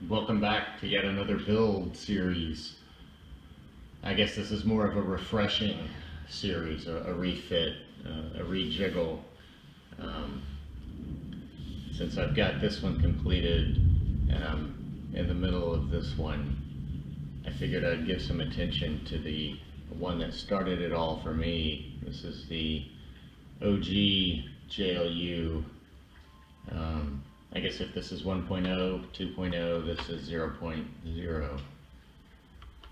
Welcome back to yet another build series. I guess this is more of a refreshing series, a refit, a rejiggle. Since I've got this one completed and I'm in the middle of this one, I figured I'd give some attention to the one that started it all for me. This is the OG JLU. I guess if this is 1.0, 2.0, this is 0.0.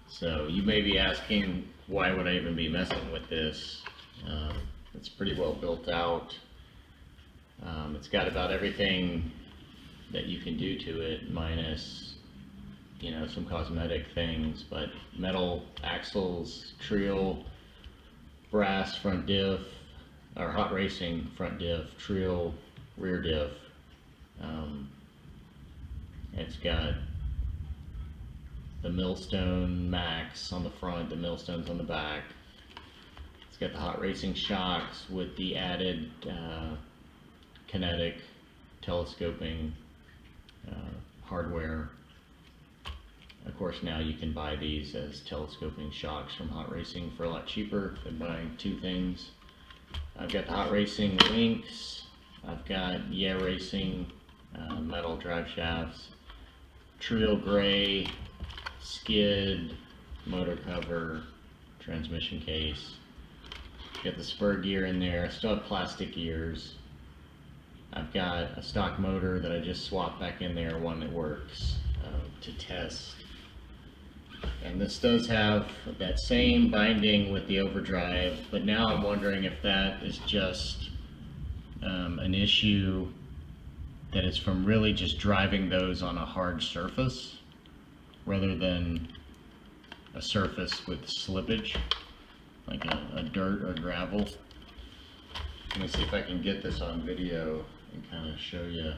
So you may be asking, why would I even be messing with this? It's pretty well built out. It's got about everything that you can do to it, minus, you know, some cosmetic things, but metal axles, Treal, brass front diff, or hot racing front diff, Treal rear diff. It's got the millstone max on the front, the millstones on the back. It's got the hot racing shocks with the added kinetic telescoping hardware. Of course, now you can buy these as telescoping shocks from Hot Racing for a lot cheaper than buying two things. I've got the Hot Racing links. I've got Yeah Racing metal drive shafts, Treal gray skid, motor cover, transmission case. Got the spur gear in there. I still have plastic gears. I've got a stock motor that I just swapped back in there, one that works to test. And this does have that same binding with the overdrive, but now I'm wondering if that is just an issue that is from really just driving those on a hard surface rather than a surface with slippage, like a dirt or gravel. Let me see if I can get this on video and kind of show you.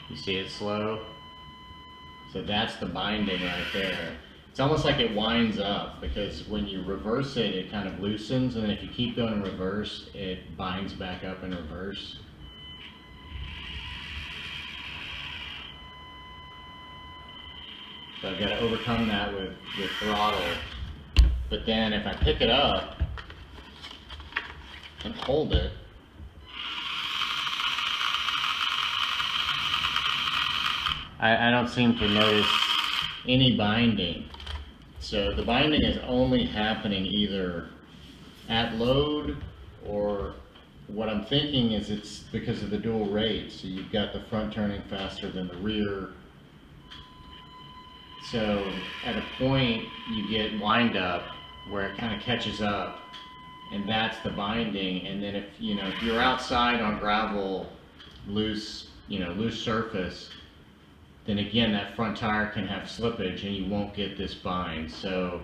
You see it slow? So that's the binding right there. It's almost like it winds up, because when you reverse it, it kind of loosens, and then if you keep going in reverse, it binds back up in reverse. So I've got to overcome that with throttle. But then if I pick it up and hold it, I don't seem to notice any binding. So the binding is only happening either at load, or what I'm thinking is it's because of the dual rate. So you've got the front turning faster than the rear. So at a point you get wind up where it kind of catches up, and that's the binding. And then if you're outside on gravel, loose surface, then again that front tire can have slippage and you won't get this bind. So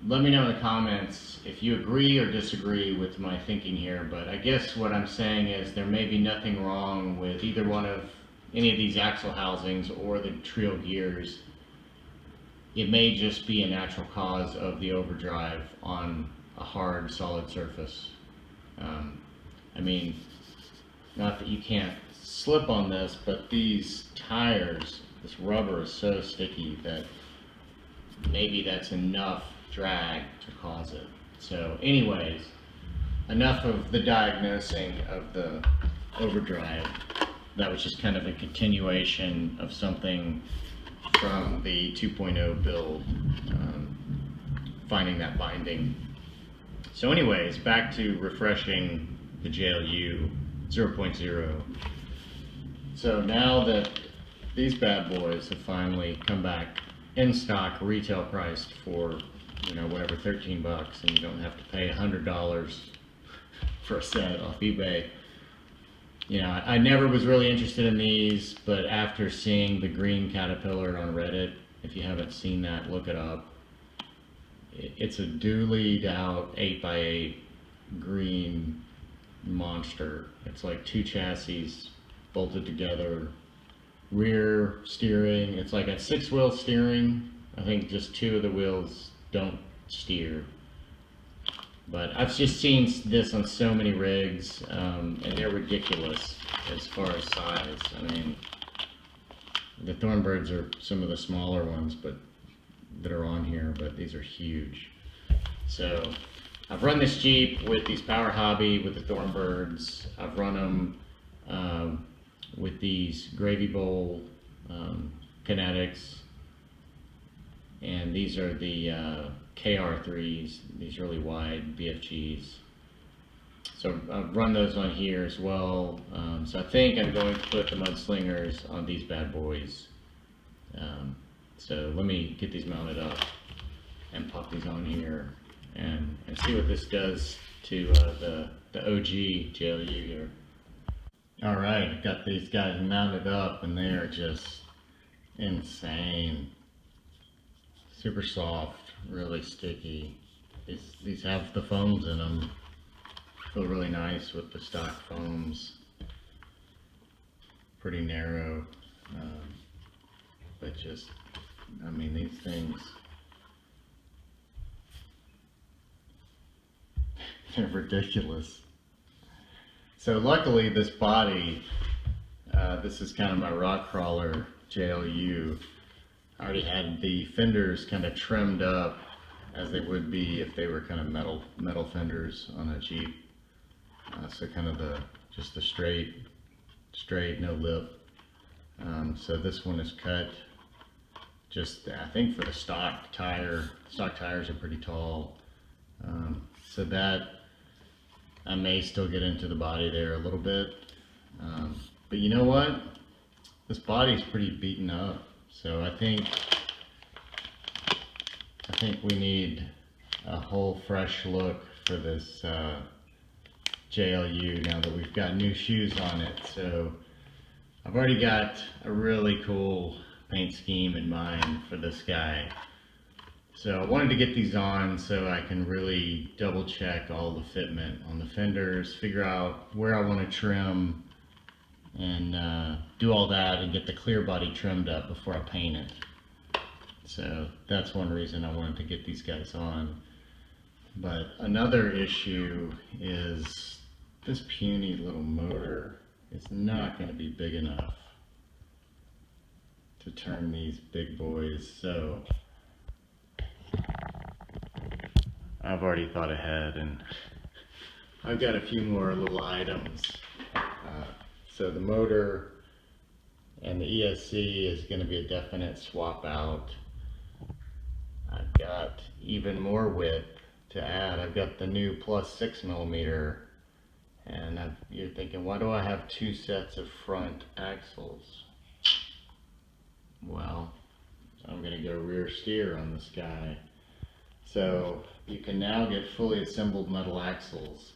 let me know in the comments if you agree or disagree with my thinking here, but I guess what I'm saying is there may be nothing wrong with either one of any of these axle housings or the Treal gears. It may just be a natural cause of the overdrive on a hard solid surface. I mean, not that you can't slip on this, but these tires, this rubber is so sticky that maybe that's enough drag to cause it. So anyways, enough of the diagnosing of the overdrive. That was just kind of a continuation of something from the 2.0 build, finding that binding. So anyways, back to refreshing the JLU 0.0. So now that these bad boys have finally come back in stock, retail priced for, whatever, 13 bucks, and you don't have to pay $100 for a set off eBay. I never was really interested in these, but after seeing the green caterpillar on Reddit, if you haven't seen that, look it up. It's a dualied out 8x8 green monster. It's like two chassis bolted together, rear steering. It's like a 6-wheel steering. I think just 2 of the wheels don't steer. But I've just seen this on so many rigs, and they're ridiculous as far as size. I mean, the Thornbirds are some of the smaller ones, but that are on here, but these are huge. So I've run this Jeep with these Power Hobby with the Thornbirds. I've run them with these Gravy Bowl Kinetics, and these are the KR3s, these really wide BFGs. So I've run those on here as well. So I think I'm going to put the Mudslingers on these bad boys. So let me get these mounted up and pop these on here and see what this does to the OG JLU here. Alright, I've got these guys mounted up and they are just insane. Super soft, really sticky. These have the foams in them. Feel really nice with the stock foams. Pretty narrow, but just, I mean, these things, they're ridiculous. So luckily this body, this is kind of my rock crawler JLU. I already had the fenders kind of trimmed up as they would be if they were kind of metal fenders on a Jeep. So kind of just the straight, no lip. So this one is cut just, I think, for the stock tire. Stock tires are pretty tall. So that I may still get into the body there a little bit. But you know what? This body's pretty beaten up. So I think we need a whole fresh look for this JLU now that we've got new shoes on it. So I've already got a really cool paint scheme in mind for this guy. So I wanted to get these on so I can really double check all the fitment on the fenders, figure out where I want to trim, and do all that and get the clear body trimmed up before I paint it. So that's one reason I wanted to get these guys on. But another issue is this puny little motor is not going to be big enough to turn these big boys. So I've already thought ahead, and I've got a few more little items. So the motor and the ESC is going to be a definite swap out. I've got even more width to add. I've got the new plus 6mm, and you're thinking, why do I have two sets of front axles? Well, I'm going to go rear steer on this guy. So you can now get fully assembled metal axles.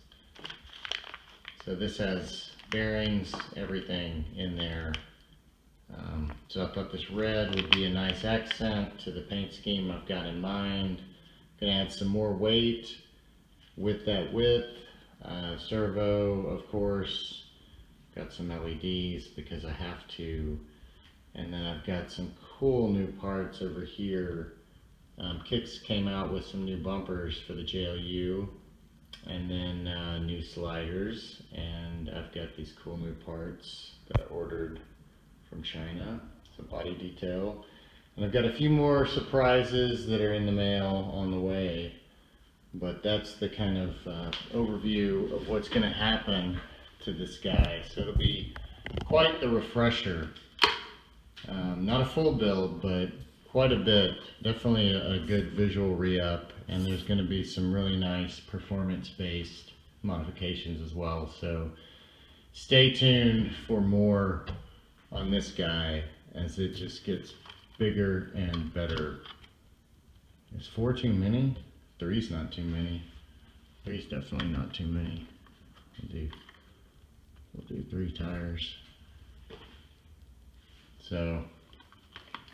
So this has bearings, everything in there. So I thought this red would be a nice accent to the paint scheme I've got in mind. Gonna add some more weight with that width. Servo, of course. Got some LEDs because I have to. And then I've got some cool new parts over here. Kicks came out with some new bumpers for the JLU, and then new sliders, and I've got these cool new parts that I ordered from China, some body detail, and I've got a few more surprises that are in the mail on the way. But that's the kind of overview of what's going to happen to this guy. So it'll be quite the refresher. Not a full build, but quite a bit. Definitely a good visual re-up, and there's going to be some really nice performance-based modifications as well. So stay tuned for more on this guy as it just gets bigger and better. Is 4 too many? 3's not too many. 3's definitely not too many. We'll do 3 tires. So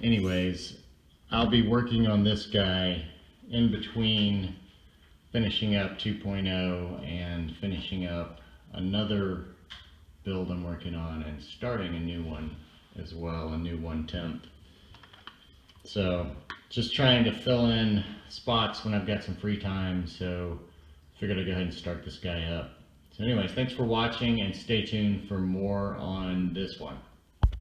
anyways, I'll be working on this guy in between finishing up 2.0 and finishing up another build I'm working on, and starting a new one as well, a new 1/10. So just trying to fill in spots when I've got some free time. So figured I'd go ahead and start this guy up. So anyways, thanks for watching and stay tuned for more on this one.